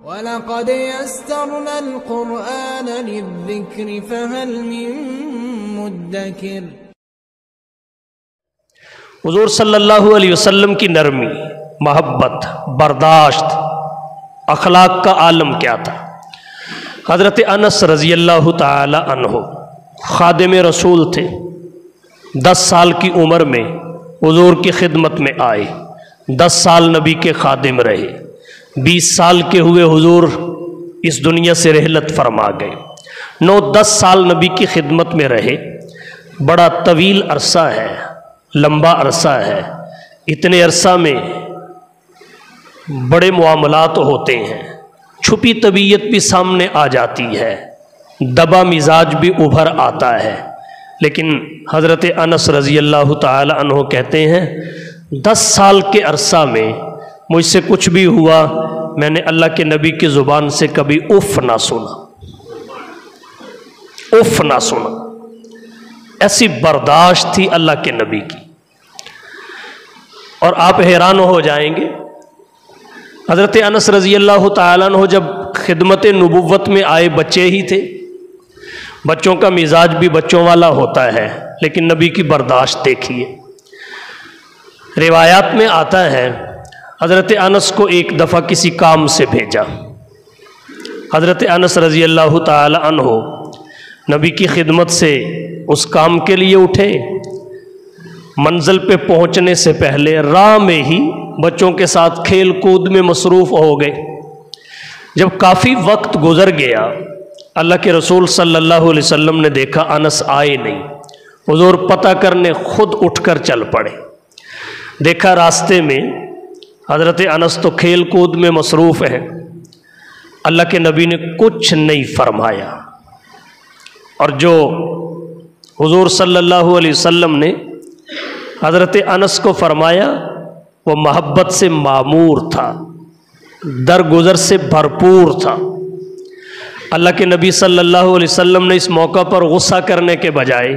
وَلَقَدْ يَسَّرْنَا الْقُرْآنَ لِلذِّكْرِ فَهَلْ مِن مُّدَّكِرٍ۔ حضور صلی اللہ علیہ وسلم کی نرمی، محبت، برداشت، اخلاق کا عالم کیا تھا۔ حضرت انس رضی اللہ تعالی عنہ خادم رسول تھے۔ 10 سال کی عمر میں حضور کی خدمت میں آئے، 10 سال نبی کے خادم رہے، 20 سال کے ہوئے حضور اس دنیا سے رحلت فرما گئے، 9-10 سال نبی کی خدمت میں رہے۔ بڑا طویل عرصہ ہے، لمبا عرصہ ہے۔ اتنے عرصہ میں بڑے معاملات ہوتے ہیں، چھپی طبیعت بھی سامنے آ جاتی ہے، دبا مزاج بھی ابھر آتا ہے، لیکن حضرت انس رضی اللہ تعالی عنہ کہتے ہیں 10 سال کے عرصہ میں مجھ سے کچھ بھی ہوا، میں نے اللہ کے نبی کی زبان سے کبھی اف نہ سنا، اف نہ سنا۔ ایسی برداشت تھی اللہ کے نبی کی۔ اور آپ حیران ہو جائیں گے، حضرت انس رضی اللہ تعالیٰ عنہ جب خدمت نبوت میں آئے بچے ہی تھے، بچوں کا مزاج بھی بچوں والا ہوتا ہے، لیکن نبی کی برداشت دیکھیے۔ روایات میں آتا ہے حضرت انس کو ایک دفعہ کسی کام سے بھیجا، حضرت انس رضی اللہ تعالی عنہ نبی کی خدمت سے اس کام کے لیے اٹھے۔ منزل پہ پہنچنے سے پہلے راہ میں ہی بچوں کے ساتھ کھیل کود میں مصروف ہو گئے۔ جب کافی وقت گزر گیا، اللہ کے رسول صلی اللہ علیہ وسلم نے دیکھا انس آئے نہیں۔ حضور پتہ کرنے خود اٹھ کر چل پڑے۔ دیکھا راستے میں حضرت انس تو کھیل کود میں مصروف ہیں، اللہ کے نبی نے کچھ نہیں فرمایا۔ اور جو حضور صلی اللہ علیہ وسلم نے حضرت انس کو فرمایا وہ محبت سے معمور تھا، درگزر سے بھرپور تھا۔ اللہ کے نبی صلی اللہ علیہ وسلم نے اس موقع پر غصہ کرنے کے بجائے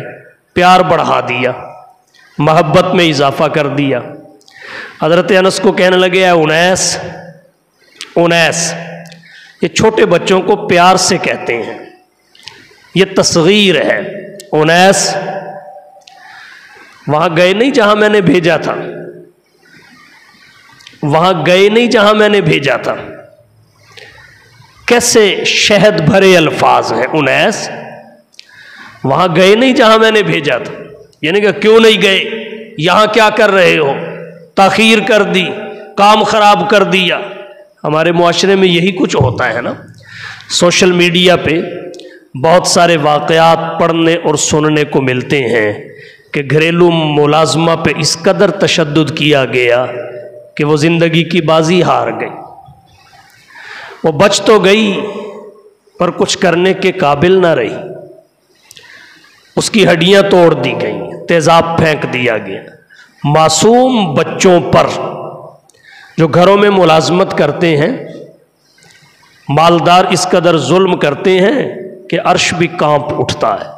پیار بڑھا دیا، محبت میں اضافہ کر دیا۔ حضرت انس کو کہنے لگے اے انیس، انیس، یہ چھوٹے بچوں کو پیار سے کہتے ہیں، یہ تصغیر ہے۔ انیس، وہاں گئے نہیں جہاں میں نے بھیجا تھا، وہاں گئے نہیں جہاں میں نے بھیجا تھا۔ کیسے شہد بھرے الفاظ ہیں۔ انیس، وہاں گئے نہیں جہاں میں نے بھیجا تھا، یعنی کہ کیوں نہیں گئے، یہاں کیا کر رہے ہو، تاخیر کر دی، کام خراب کر دیا۔ ہمارے معاشرے میں یہی کچھ ہوتا ہے نا۔ سوشل میڈیا پہ بہت سارے واقعات پڑھنے اور سننے کو ملتے ہیں کہ گھریلو ملازمہ پہ اس قدر تشدد کیا گیا کہ وہ زندگی کی بازی ہار گئی۔ وہ بچ تو گئی پر کچھ کرنے کے قابل نہ رہی، اس کی ہڈیاں توڑ دی گئیں، تیزاب پھینک دیا گیا۔ معصوم بچوں پر جو گھروں میں ملازمت کرتے ہیں، مالدار اس قدر ظلم کرتے ہیں کہ عرش بھی کانپ اٹھتا ہے۔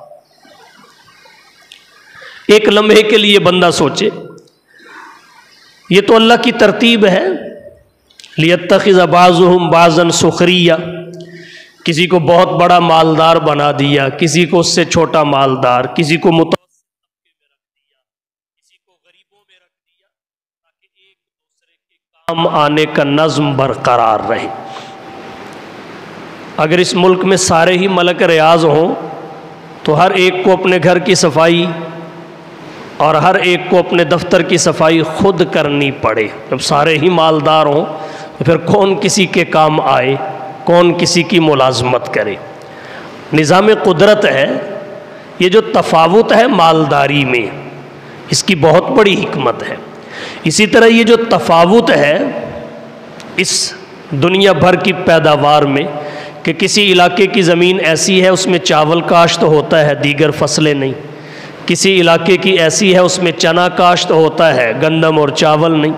ایک لمحے کے لیے بندہ سوچے، یہ تو اللہ کی ترتیب ہے، لِيَتَّخِذَ بَعْضُهُمْ بَعْضًا سُخْرِيًّا، کسی کو بہت بڑا مالدار بنا دیا، کسی کو اس سے چھوٹا مالدار، کسی کو متوسط طبقے میں رکھ دیا، کسی کو غریبوں میں رکھ دیا، تاکہ ایک دوسرے کے کام آنے کا نظم برقرار رہے۔ اگر اس ملک میں سارے ہی ملک ریاض ہوں تو ہر ایک کو اپنے گھر کی صفائی اور ہر ایک کو اپنے دفتر کی صفائی خود کرنی پڑے۔ جب سارے ہی مالدار ہوں تو پھر کون کسی کے کام آئے، کون کسی کی ملازمت کرے۔ نظام قدرت ہے، یہ جو تفاوت ہے مالداری میں، اس کی بہت بڑی حکمت ہے۔ اسی طرح یہ جو تفاوت ہے اس دنیا بھر کی پیداوار میں، کہ کسی علاقے کی زمین ایسی ہے اس میں چاول کاشت ہوتا ہے، دیگر فصلیں نہیں، کسی علاقے کی ایسی ہے اس میں چنا کاشت ہوتا ہے، گندم اور چاول نہیں۔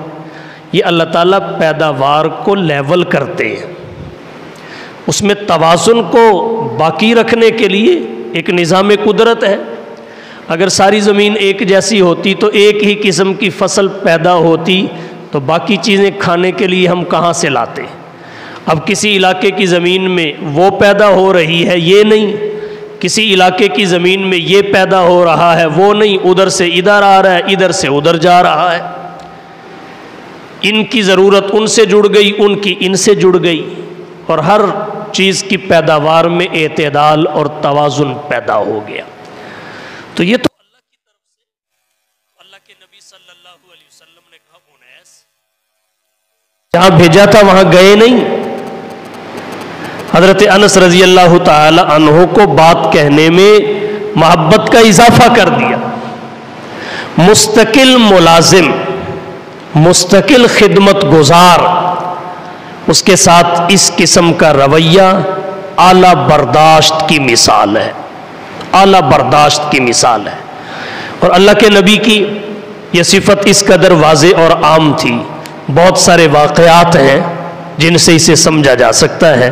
یہ اللہ تعالیٰ پیداوار کو لیول کرتے ہیں، اس میں توازن کو باقی رکھنے کے لیے ایک نظام قدرت ہے۔ اگر ساری زمین ایک جیسی ہوتی تو ایک ہی قسم کی فصل پیدا ہوتی تو باقی چیزیں کھانے کے لیے ہم کہاں سے لاتے۔ اب کسی علاقے کی زمین میں وہ پیدا ہو رہی ہے یہ نہیں، کسی علاقے کی زمین میں یہ پیدا ہو رہا ہے وہ نہیں، ادھر سے ادھر آ رہا ہے، ادھر سے ادھر جا رہا ہے، ان کی ضرورت ان سے جڑ گئی، ان کی ان سے جڑ گئی، اور ہر چیز کی پیداوار میں اعتدال اور توازن پیدا ہو گیا۔ تو یہ تو اللہ کی طرف سے، اللہ کے نبی صلی اللہ علیہ وسلم نے کہا انیس، جہاں بھیجا تھا وہاں گئے نہیں۔ حضرت انس رضی اللہ تعالی عنہ کو بات کہنے میں محبت کا اضافہ کر دیا۔ مستقل ملازم، مستقل خدمت گزار، اس کے ساتھ اس قسم کا رویہ اعلیٰ برداشت کی مثال ہے، اعلیٰ برداشت کی مثال ہے۔ اور اللہ کے نبی کی یہ صفت اس قدر واضح اور عام تھی، بہت سارے واقعات ہیں جن سے اسے سمجھا جا سکتا ہے۔